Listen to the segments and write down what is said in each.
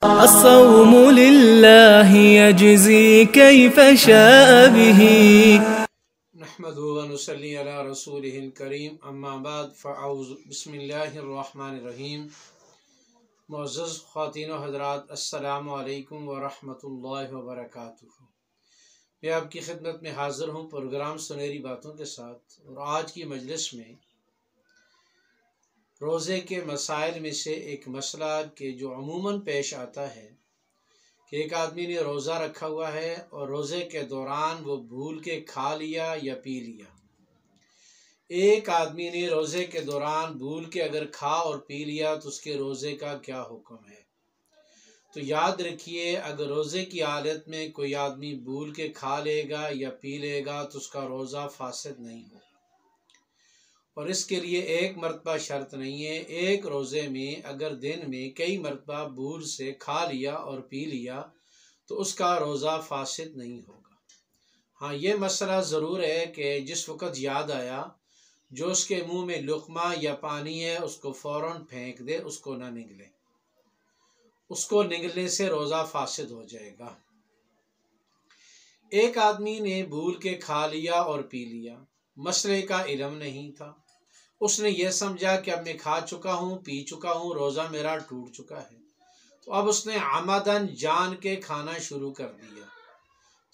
الصوم لله يجزي كيف شاء به. نحمده ونصلي على رسوله الكريم اما بعد فاعوذ بسم اللہ الرحمن الرحیم. معزز خواتین و حضرات، السلام علیکم ورحمۃ اللہ وبرکاتہ. میں آپ کی خدمت میں حاضر ہوں پروگرام سنہری باتوں کے ساتھ، اور آج کی مجلس میں روزے کے مسائل میں سے ایک مسئلہ کہ جو عموماً پیش آتا ہے کہ ایک آدمی نے روزہ رکھا ہوا ہے اور روزے کے دوران وہ بھول کے کھا لیا یا پی لیا. ایک آدمی نے روزے کے دوران بھول کے اگر کھا اور پی لیا تو اس کے روزے کا کیا حکم ہے؟ تو یاد رکھیے، اگر روزے کی حالت میں کوئی آدمی بھول کے کھا لے گا یا پی لے گا تو اس کا روزہ فاسد نہیں ہوگا. اور اس کے لیے ایک مرتبہ شرط نہیں ہے. ایک روزے میں اگر دن میں کئی مرتبہ بھول سے کھا لیا اور پی لیا تو اس کا روزہ فاسد نہیں ہوگا. ہاں، یہ مسئلہ ضرور ہے کہ جس وقت یاد آیا، جو اس کے منہ میں لقمہ یا پانی ہے اس کو فوراً پھینک دے، اس کو نہ نگلے. اس کو نگلنے سے روزہ فاسد ہو جائے گا. ایک آدمی نے بھول کے کھا لیا اور پی لیا، مسئلے کا علم نہیں تھا. اس نے یہ سمجھا کہ اب میں کھا چکا ہوں، پی چکا ہوں، روزہ میرا ٹوٹ چکا ہے. تو اب اس نے عمدن جان کے کھانا شروع کر دیا.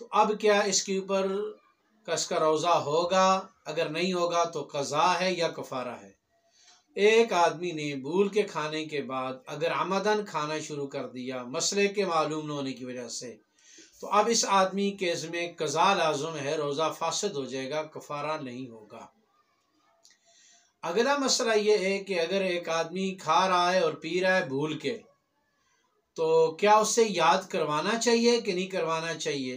تو اب کیا اس کے اوپر اس کا روزہ ہوگا؟ اگر نہیں ہوگا تو قضا ہے یا کفارہ ہے. ایک آدمی نے بھول کے کھانے کے بعد اگر عمدن کھانا شروع کر دیا مسئلے کے معلوم نہ ہونے کی وجہ سے، تو اب اس آدمی کے ذمہ قضا لازم ہے، روزہ فاسد ہو جائے گا، کفارہ نہیں ہوگا. اگلا مسئلہ یہ ہے کہ اگر ایک آدمی کھا رہا ہے اور پی رہا ہے بھول کے، تو کیا اس سے یاد کروانا چاہیے کہ نہیں کروانا چاہیے؟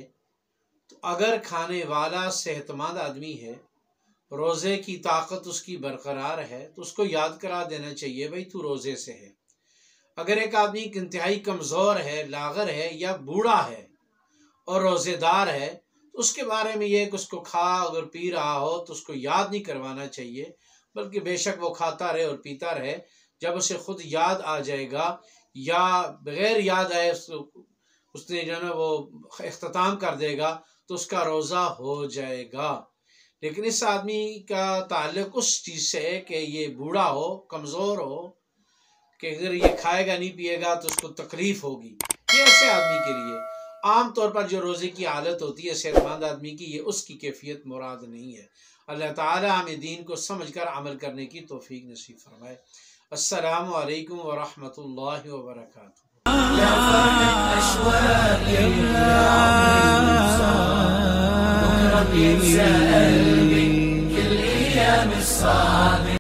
تو اگر کھانے والا صحت مند آدمی ہے، روزے کی طاقت اس کی برقرار ہے، تو اس کو یاد کرا دینا چاہیے، بھائی تو روزے سے ہے. اگر ایک آدمی انتہائی کمزور ہے، لاغر ہے یا بوڑھا ہے اور روزے دار ہے، تو اس کے بارے میں یہ کہ اس کو کھا اگر پی رہا ہو تو اس کو یاد نہیں کروانا چاہیے، بلکہ بے شک وہ کھاتا رہے اور پیتا رہے. جب اسے خود یاد آ جائے گا یا بغیر یاد آئے اس نے جو ہے نا وہ اختتام کر دے گا تو اس کا روزہ ہو جائے گا. لیکن اس آدمی کا تعلق اس چیز سے ہے کہ یہ بوڑھا ہو، کمزور ہو، کہ اگر یہ کھائے گا نہیں پیے گا تو اس کو تکلیف ہوگی. یہ ایسے آدمی کے لیے عام طور پر جو روزے کی حالت ہوتی ہے صحت مند آدمی کی، یہ اس کی کیفیت مراد نہیں ہے. اللہ تعالی ہمیں دین کو سمجھ کر عمل کرنے کی توفیق نصیب فرمائے. السلام علیکم ورحمۃ اللہ وبرکاتہ. كل أيام الصابر